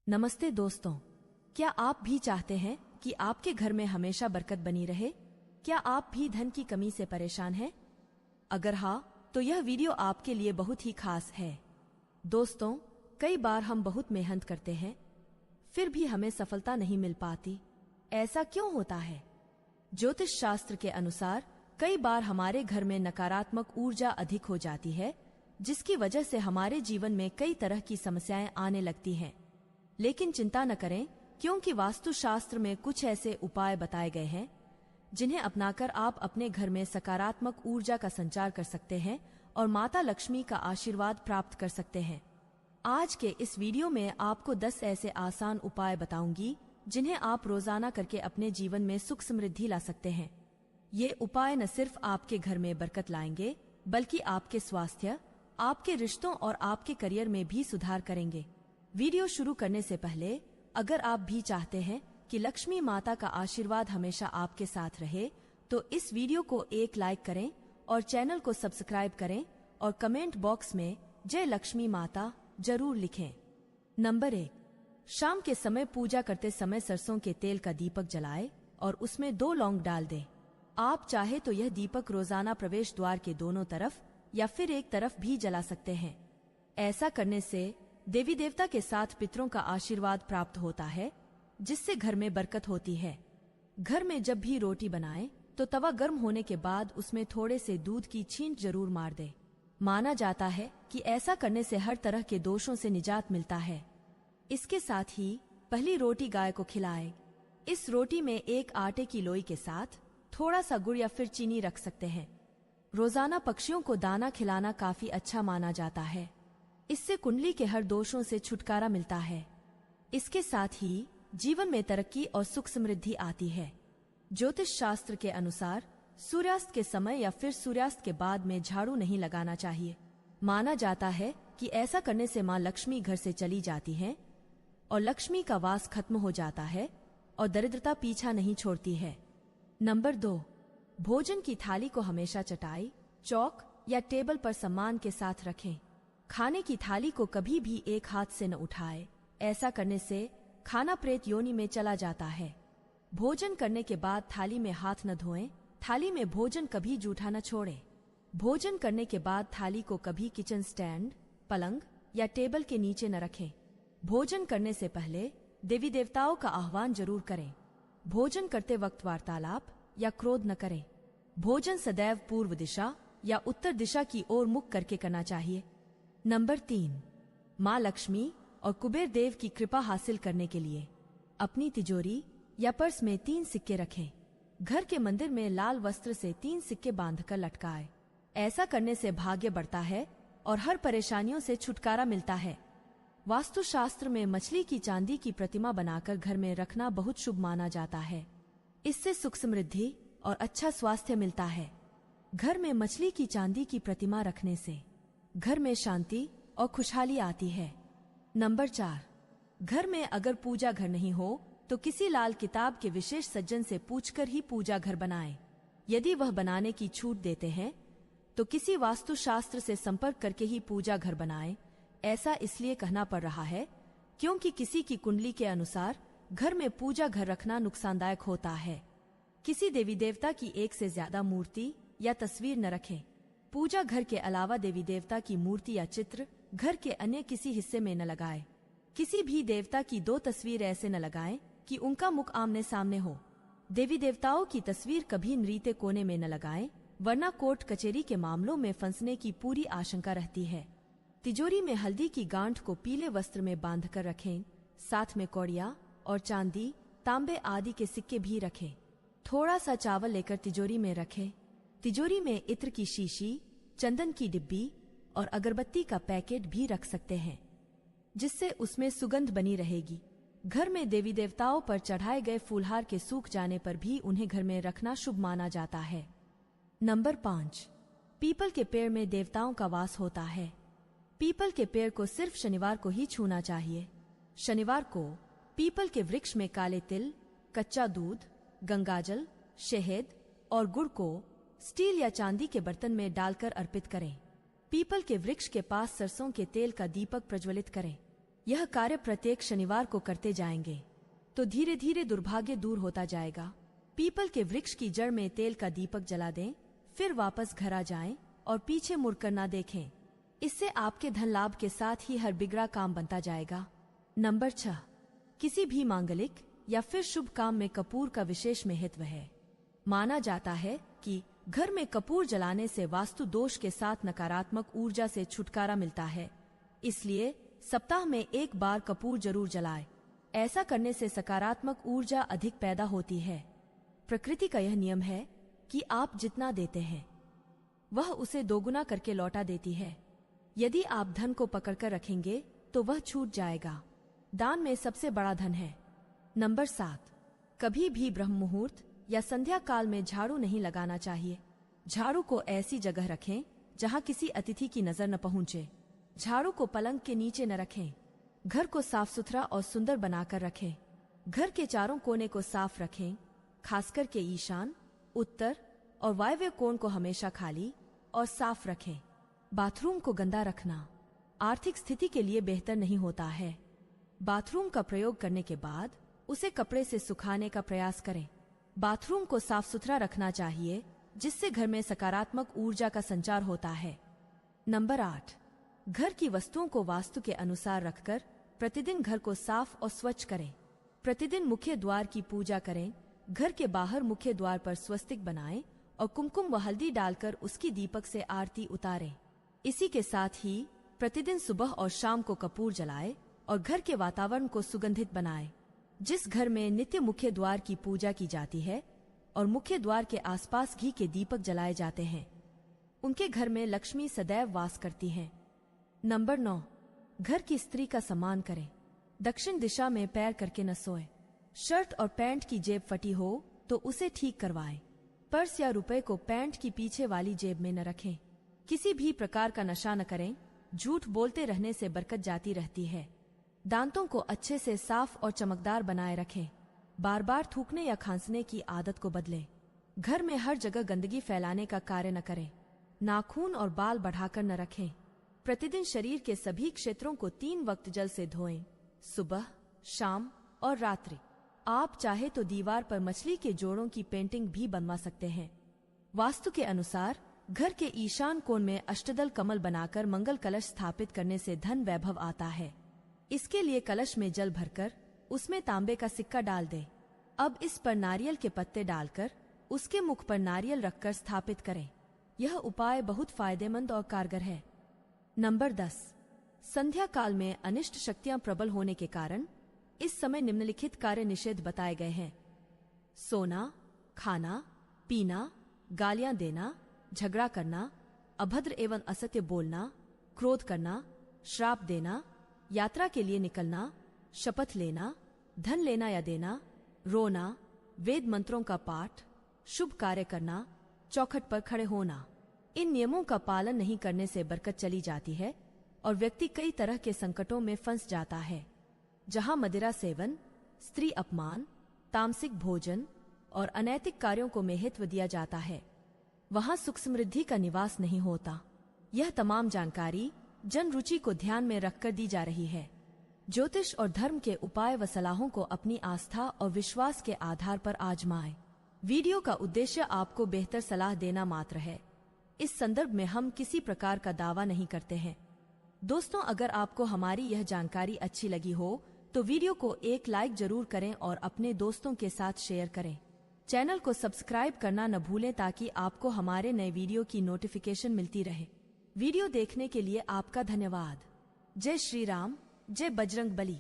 नमस्ते दोस्तों, क्या आप भी चाहते हैं कि आपके घर में हमेशा बरकत बनी रहे? क्या आप भी धन की कमी से परेशान हैं? अगर हाँ, तो यह वीडियो आपके लिए बहुत ही खास है। दोस्तों, कई बार हम बहुत मेहनत करते हैं, फिर भी हमें सफलता नहीं मिल पाती। ऐसा क्यों होता है? ज्योतिष शास्त्र के अनुसार कई बार हमारे घर में नकारात्मक ऊर्जा अधिक हो जाती है, जिसकी वजह से हमारे जीवन में कई तरह की समस्याएं आने लगती हैं। लेकिन चिंता न करें, क्योंकि वास्तुशास्त्र में कुछ ऐसे उपाय बताए गए हैं जिन्हें अपनाकर आप अपने घर में सकारात्मक ऊर्जा का संचार कर सकते हैं और माता लक्ष्मी का आशीर्वाद प्राप्त कर सकते हैं। आज के इस वीडियो में आपको 10 ऐसे आसान उपाय बताऊंगी जिन्हें आप रोजाना करके अपने जीवन में सुख समृद्धि ला सकते हैं। ये उपाय न सिर्फ आपके घर में बरकत लाएंगे, बल्कि आपके स्वास्थ्य, आपके रिश्तों और आपके करियर में भी सुधार करेंगे। वीडियो शुरू करने से पहले अगर आप भी चाहते हैं कि लक्ष्मी माता का आशीर्वाद हमेशा आपके साथ रहे, तो इस वीडियो को एक लाइक करें और चैनल को सब्सक्राइब करें और कमेंट बॉक्स में जय लक्ष्मी माता जरूर लिखें। नंबर 1, शाम के समय पूजा करते समय सरसों के तेल का दीपक जलाएं और उसमें 2 लौंग डाल दें। आप चाहे तो यह दीपक रोजाना प्रवेश द्वार के दोनों तरफ या फिर एक तरफ भी जला सकते हैं। ऐसा करने से देवी देवता के साथ पितरों का आशीर्वाद प्राप्त होता है, जिससे घर में बरकत होती है। घर में जब भी रोटी बनाएं, तो तवा गर्म होने के बाद उसमें थोड़े से दूध की छींट जरूर मार दें। माना जाता है कि ऐसा करने से हर तरह के दोषों से निजात मिलता है। इसके साथ ही पहली रोटी गाय को खिलाएं। इस रोटी में एक आटे की लोई के साथ थोड़ा सा गुड़ या फिर चीनी रख सकते हैं। रोजाना पक्षियों को दाना खिलाना काफी अच्छा माना जाता है। इससे कुंडली के हर दोषों से छुटकारा मिलता है। इसके साथ ही जीवन में तरक्की और सुख समृद्धि आती है। ज्योतिष शास्त्र के अनुसार सूर्यास्त के समय या फिर सूर्यास्त के बाद में झाड़ू नहीं लगाना चाहिए। माना जाता है कि ऐसा करने से मां लक्ष्मी घर से चली जाती है और लक्ष्मी का वास खत्म हो जाता है और दरिद्रता पीछा नहीं छोड़ती है। नंबर 2, भोजन की थाली को हमेशा चटाई, चौक या टेबल पर सम्मान के साथ रखें। खाने की थाली को कभी भी एक हाथ से न उठाए। ऐसा करने से खाना प्रेत योनि में चला जाता है। भोजन करने के बाद थाली में हाथ न धोएं। थाली में भोजन कभी जूठा न छोड़ें। भोजन करने के बाद थाली को कभी किचन स्टैंड, पलंग या टेबल के नीचे न रखें। भोजन करने से पहले देवी देवताओं का आह्वान जरूर करें। भोजन करते वक्त वार्तालाप या क्रोध न करें। भोजन सदैव पूर्व दिशा या उत्तर दिशा की ओर मुख करके करना चाहिए। नंबर 3, माँ लक्ष्मी और कुबेर देव की कृपा हासिल करने के लिए अपनी तिजोरी या पर्स में 3 सिक्के रखें। घर के मंदिर में लाल वस्त्र से 3 सिक्के बांधकर लटकाएं। ऐसा करने से भाग्य बढ़ता है और हर परेशानियों से छुटकारा मिलता है। वास्तुशास्त्र में मछली की चांदी की प्रतिमा बनाकर घर में रखना बहुत शुभ माना जाता है। इससे सुख समृद्धि और अच्छा स्वास्थ्य मिलता है। घर में मछली की चांदी की प्रतिमा रखने से घर में शांति और खुशहाली आती है। नंबर 4, घर में अगर पूजा घर नहीं हो तो किसी लाल किताब के विशेष सज्जन से पूछकर ही पूजा घर बनाएं। यदि वह बनाने की छूट देते हैं तो किसी वास्तुशास्त्र से संपर्क करके ही पूजा घर बनाएं। ऐसा इसलिए कहना पड़ रहा है क्योंकि किसी की कुंडली के अनुसार घर में पूजा घर रखना नुकसानदायक होता है। किसी देवी देवता की एक से ज्यादा मूर्ति या तस्वीर न रखें। पूजा घर के अलावा देवी देवता की मूर्ति या चित्र घर के अन्य किसी हिस्से में न लगाएं। किसी भी देवता की 2 तस्वीर ऐसे न लगाएं कि उनका मुख आमने सामने हो। देवी देवताओं की तस्वीर कभी नृत्य कोने में न लगाएं, वरना कोर्ट कचहरी के मामलों में फंसने की पूरी आशंका रहती है। तिजोरी में हल्दी की गांठ को पीले वस्त्र में बांधकर रखें। साथ में कौड़िया और चांदी, तांबे आदि के सिक्के भी रखें। थोड़ा सा चावल लेकर तिजोरी में रखें। तिजोरी में इत्र की शीशी, चंदन की डिब्बी और अगरबत्ती का पैकेट भी रख सकते हैं, जिससे उसमें सुगंध बनी रहेगी। घर में देवी देवताओं पर चढ़ाए गए फूलहार के सूख जाने पर भी उन्हें घर में रखना शुभ माना जाता है। नंबर 5, पीपल के पेड़ में देवताओं का वास होता है। पीपल के पेड़ को सिर्फ शनिवार को ही छूना चाहिए। शनिवार को पीपल के वृक्ष में काले तिल, कच्चा दूध, गंगाजल, शहद और गुड़ को स्टील या चांदी के बर्तन में डालकर अर्पित करें। पीपल के वृक्ष के पास सरसों के तेल का दीपक प्रज्वलित करें। यह कार्य प्रत्येक शनिवार को करते जाएंगे तो धीरे धीरे दुर्भाग्य दूर होता जाएगा। पीपल के वृक्ष की जड़ में तेल का दीपक जला दें, फिर वापस घर आ जाएं और पीछे मुड़कर ना देखें। इससे आपके धन लाभ के साथ ही हर बिगड़ा काम बनता जाएगा। नंबर 6, किसी भी मांगलिक या फिर शुभ काम में कपूर का विशेष महत्व है। माना जाता है कि घर में कपूर जलाने से वास्तु दोष के साथ नकारात्मक ऊर्जा से छुटकारा मिलता है। इसलिए सप्ताह में एक बार कपूर जरूर जलाएं। ऐसा करने से सकारात्मक ऊर्जा अधिक पैदा होती है। प्रकृति का यह नियम है कि आप जितना देते हैं वह उसे दोगुना करके लौटा देती है। यदि आप धन को पकड़कर रखेंगे तो वह छूट जाएगा। दान में सबसे बड़ा धन है। नंबर 7, कभी भी ब्रह्म मुहूर्त या संध्या काल में झाड़ू नहीं लगाना चाहिए। झाड़ू को ऐसी जगह रखें जहां किसी अतिथि की नजर न पहुंचे। झाड़ू को पलंग के नीचे न रखें। घर को साफ सुथरा और सुंदर बनाकर रखें। घर के चारों कोने को साफ रखें, खासकर के ईशान, उत्तर और वायव्य कोण को हमेशा खाली और साफ रखें। बाथरूम को गंदा रखना आर्थिक स्थिति के लिए बेहतर नहीं होता है। बाथरूम का प्रयोग करने के बाद उसे कपड़े से सुखाने का प्रयास करें। बाथरूम को साफ सुथरा रखना चाहिए जिससे घर में सकारात्मक ऊर्जा का संचार होता है। नंबर 8, घर की वस्तुओं को वास्तु के अनुसार रखकर प्रतिदिन घर को साफ और स्वच्छ करें। प्रतिदिन मुख्य द्वार की पूजा करें। घर के बाहर मुख्य द्वार पर स्वस्तिक बनाएं और कुमकुम व हल्दी डालकर उसकी दीपक से आरती उतारें। इसी के साथ ही प्रतिदिन सुबह और शाम को कपूर जलाएं और घर के वातावरण को सुगंधित बनाएं। जिस घर में नित्य मुख्य द्वार की पूजा की जाती है और मुख्य द्वार के आसपास घी के दीपक जलाए जाते हैं, उनके घर में लक्ष्मी सदैव वास करती हैं। नंबर 9, घर की स्त्री का सम्मान करें। दक्षिण दिशा में पैर करके न सोएं। शर्ट और पैंट की जेब फटी हो तो उसे ठीक करवाएं। पर्स या रुपए को पैंट की पीछे वाली जेब में न रखें। किसी भी प्रकार का नशा न करें। झूठ बोलते रहने से बरकत जाती रहती है। दांतों को अच्छे से साफ और चमकदार बनाए रखें। बार बार थूकने या खांसने की आदत को बदलें। घर में हर जगह गंदगी फैलाने का कार्य न करें। नाखून और बाल बढ़ाकर न रखें। प्रतिदिन शरीर के सभी क्षेत्रों को 3 वक्त जल से धोएं, सुबह, शाम और रात्रि। आप चाहे तो दीवार पर मछली के जोड़ों की पेंटिंग भी बनवा सकते हैं। वास्तु के अनुसार घर के ईशान कोण में अष्टदल कमल बनाकर मंगल कलश स्थापित करने से धन वैभव आता है। इसके लिए कलश में जल भरकर उसमें तांबे का सिक्का डाल दें। अब इस पर नारियल के पत्ते डालकर उसके मुख पर नारियल रखकर स्थापित करें। यह उपाय बहुत फायदेमंद और कारगर है। नंबर 10, संध्या काल में अनिष्ट शक्तियां प्रबल होने के कारण इस समय निम्नलिखित कार्य निषेध बताए गए हैं। सोना, खाना, पीना, गालियां देना, झगड़ा करना, अभद्र एवं असत्य बोलना, क्रोध करना, श्राप देना, यात्रा के लिए निकलना, शपथ लेना, धन लेना या देना, रोना, वेद मंत्रों का पाठ, शुभ कार्य करना, चौखट पर खड़े होना। इन नियमों का पालन नहीं करने से बरकत चली जाती है और व्यक्ति कई तरह के संकटों में फंस जाता है। जहां मदिरा सेवन, स्त्री अपमान, तामसिक भोजन और अनैतिक कार्यों को महत्व दिया जाता है, वहां सुख समृद्धि का निवास नहीं होता। यह तमाम जानकारी जन रुचि को ध्यान में रखकर दी जा रही है। ज्योतिष और धर्म के उपाय व सलाहों को अपनी आस्था और विश्वास के आधार पर आजमाएं। वीडियो का उद्देश्य आपको बेहतर सलाह देना मात्र है। इस संदर्भ में हम किसी प्रकार का दावा नहीं करते हैं। दोस्तों, अगर आपको हमारी यह जानकारी अच्छी लगी हो तो वीडियो को एक लाइक जरूर करें और अपने दोस्तों के साथ शेयर करें। चैनल को सब्सक्राइब करना न भूलें ताकि आपको हमारे नए वीडियो की नोटिफिकेशन मिलती रहे। वीडियो देखने के लिए आपका धन्यवाद। जय श्री राम, जय बजरंग बली।